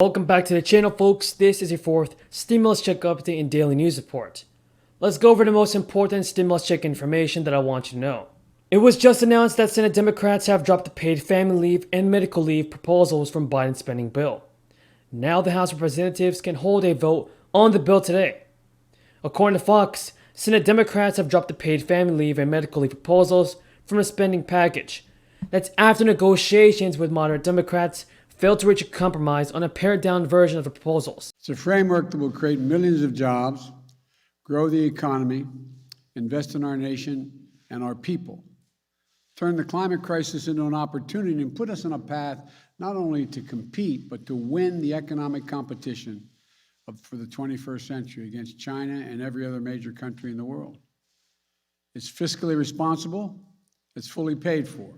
Welcome back to the channel, folks. This is your fourth stimulus check update and daily news report. Let's go over the most important stimulus check information that I want you to know. It was just announced that Senate Democrats have dropped the paid family leave and medical leave proposals from Biden's spending bill. Now the House of Representatives can hold a vote on the bill today. According to Fox, Senate Democrats have dropped the paid family leave and medical leave proposals from the spending package. That's after negotiations with moderate Democrats failed to reach a compromise on a pared-down version of the proposals. It's a framework that will create millions of jobs, grow the economy, invest in our nation and our people, turn the climate crisis into an opportunity, and put us on a path not only to compete, but to win the economic competition for the 21st century against China and every other major country in the world. It's fiscally responsible. It's fully paid for.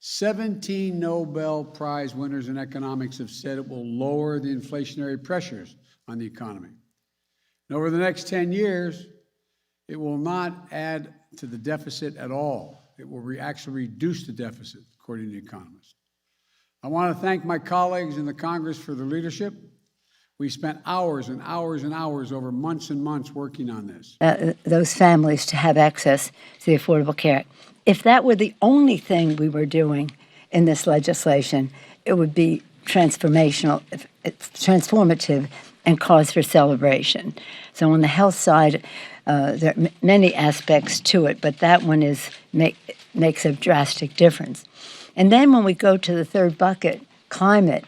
17 Nobel Prize winners in economics have said it will lower the inflationary pressures on the economy. And over the next 10 years, it will not add to the deficit at all. It will actually reduce the deficit, according to economists. I want to thank my colleagues in the Congress for their leadership. We spent hours and hours and hours over months and months working on this. Those families to have access to the Affordable Care Act. If that were the only thing we were doing in this legislation, it would be transformational, transformative, and cause for celebration. So on the health side, there are many aspects to it, but that one makes a drastic difference. And then when we go to the third bucket, climate,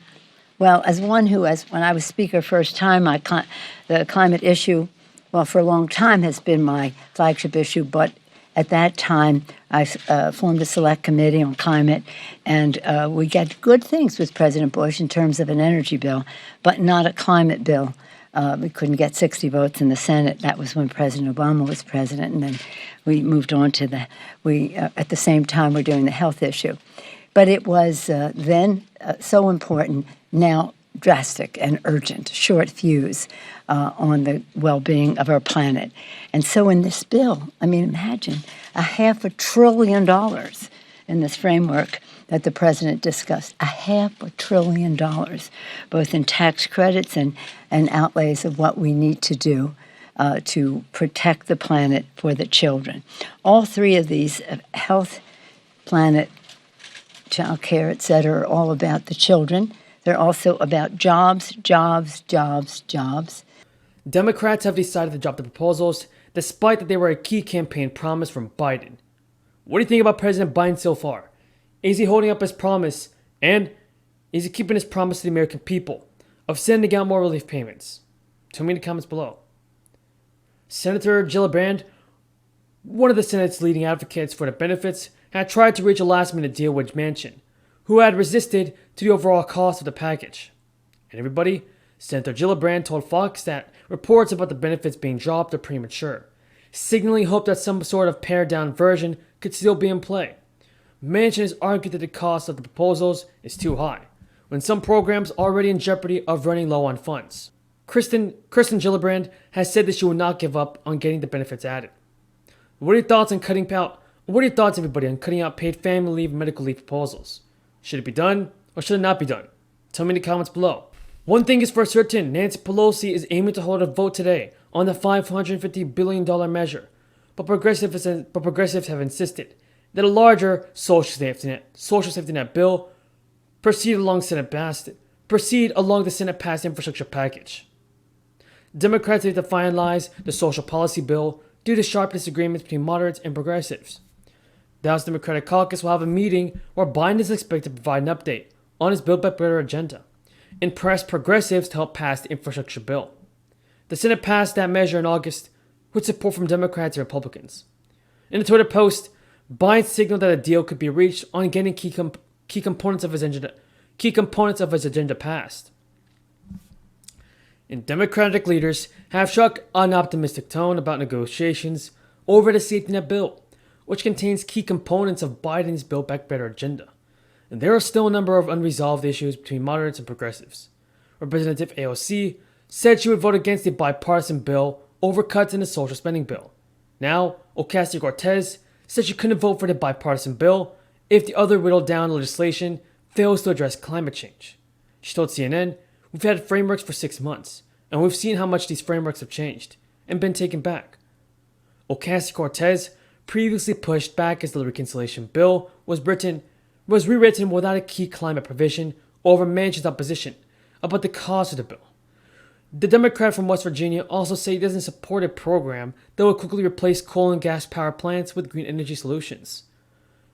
well, as one who, when I was speaker first time, the climate issue, well, for a long time has been my flagship issue, but at that time, I formed a select committee on climate, and we got good things with President Bush in terms of an energy bill, but not a climate bill. We couldn't get 60 votes in the Senate. That was when President Obama was president, and then we moved on to at the same time, we're doing the health issue. But it was then so important, now drastic and urgent, short fuse on the well-being of our planet. And so in this bill, I mean, imagine $500 billion in this framework that the president discussed, $500 billion, both in tax credits and outlays of what we need to do to protect the planet for the children. All three of these, health, planet, child care, et cetera, are all about the children. They're also about jobs, jobs, jobs, jobs. Democrats have decided to drop the proposals, despite that they were a key campaign promise from Biden. What do you think about President Biden so far? Is he holding up his promise, and is he keeping his promise to the American people of sending out more relief payments? Tell me in the comments below. Senator Gillibrand, one of the Senate's leading advocates for the benefits, had tried to reach a last-minute deal with Manchin, who had resisted to the overall cost of the package. And everybody, Senator Gillibrand told Fox that reports about the benefits being dropped are premature, signaling hope that some sort of pared-down version could still be in play. Manchin has argued that the cost of the proposals is too high, when some programs are already in jeopardy of running low on funds. Kristen Gillibrand has said that she will not give up on getting the benefits added. What are your thoughts, everybody, on cutting out paid family leave and medical leave proposals? Should it be done, or should it not be done? Tell me in the comments below. One thing is for certain, Nancy Pelosi is aiming to hold a vote today on the $550 billion measure, but progressives have insisted that a larger social safety net bill proceed along the Senate-passed infrastructure package. Democrats need to finalize the social policy bill due to sharp disagreements between moderates and progressives. The House Democratic Caucus will have a meeting where Biden is expected to provide an update on his Build Back Better agenda and press progressives to help pass the infrastructure bill. The Senate passed that measure in August with support from Democrats and Republicans. In a Twitter post, Biden signaled that a deal could be reached on getting key components of his agenda passed. And Democratic leaders have struck an optimistic tone about negotiations over the safety net bill, which contains key components of Biden's Build Back Better agenda. And there are still a number of unresolved issues between moderates and progressives. Representative AOC said she would vote against the bipartisan bill over cuts in the social spending bill. Now, Ocasio-Cortez said she couldn't vote for the bipartisan bill if the other whittled down legislation fails to address climate change. She told CNN, We've had frameworks for 6 months, and we've seen how much these frameworks have changed and been taken back. Ocasio-Cortez previously pushed back as the reconciliation bill was rewritten without a key climate provision over Manchin's opposition about the cost of the bill. The Democrat from West Virginia also said he doesn't support a program that would quickly replace coal and gas power plants with green energy solutions.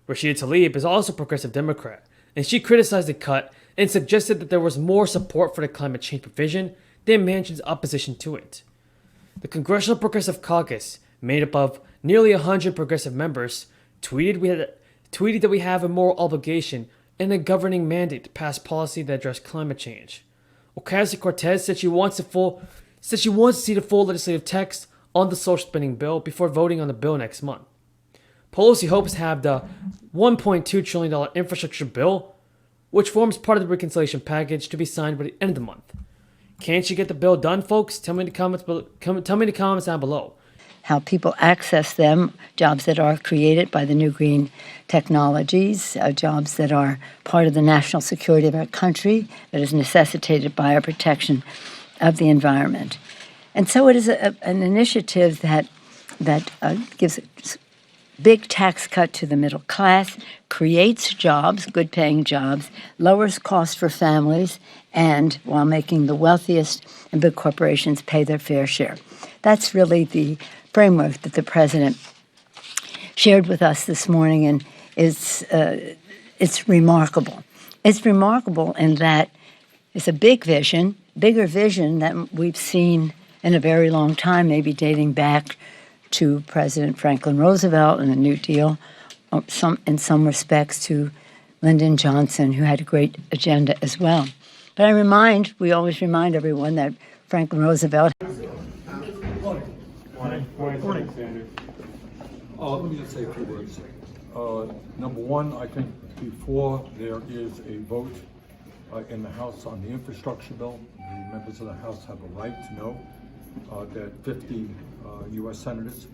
Rashida Tlaib is also a progressive Democrat, and she criticized the cut and suggested that there was more support for the climate change provision than Manchin's opposition to it. The Congressional Progressive Caucus, made up of nearly 100 progressive members, tweeted that we have a moral obligation and a governing mandate to pass policy that address climate change. Ocasio-Cortez said she wants to see the full legislative text on the social spending bill before voting on the bill next month. Pelosi hopes to have the $1.2 trillion infrastructure bill, which forms part of the reconciliation package, to be signed by the end of the month. Can she get the bill done, folks? Tell me in the comments down below. How people access them, jobs that are created by the new green technologies, jobs that are part of the national security of our country, that is necessitated by our protection of the environment. And so it is an initiative that gives a big tax cut to the middle class, creates jobs, good-paying jobs, lowers costs for families, and while making the wealthiest and big corporations pay their fair share. That's really the framework that the president shared with us this morning, and it's remarkable. It's remarkable in that it's a big vision, bigger vision than we've seen in a very long time, maybe dating back to President Franklin Roosevelt and the New Deal, in some respects to Lyndon Johnson, who had a great agenda as well. But we always remind everyone that Franklin Roosevelt. Morning, Sanders. Let me just say a few words. Number one, I think before there is a vote in the House on the infrastructure bill, the members of the House have a right to know that 50 U.S. senators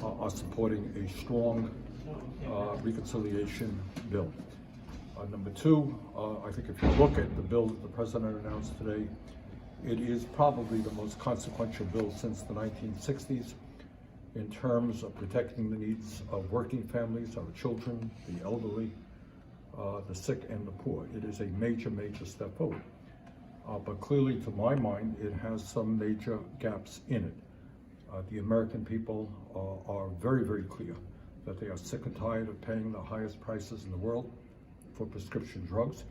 are supporting a strong reconciliation bill. Number two, I think if you look at the bill that the President announced today, it is probably the most consequential bill since the 1960s in terms of protecting the needs of working families, our children, the elderly, the sick, and the poor. It is a major, major step forward. But clearly, to my mind, it has some major gaps in it. The American people are very, very clear that they are sick and tired of paying the highest prices in the world for prescription drugs.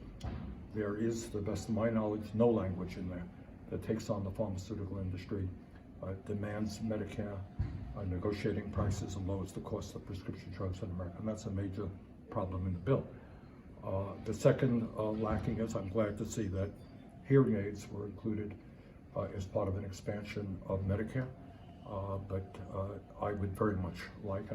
There is, to the best of my knowledge, no language in there that takes on the pharmaceutical industry, demands Medicare, negotiating prices, and lowers the cost of prescription drugs in America. And that's a major problem in the bill. The second lacking is, I'm glad to see that hearing aids were included as part of an expansion of Medicare. But I would very much like,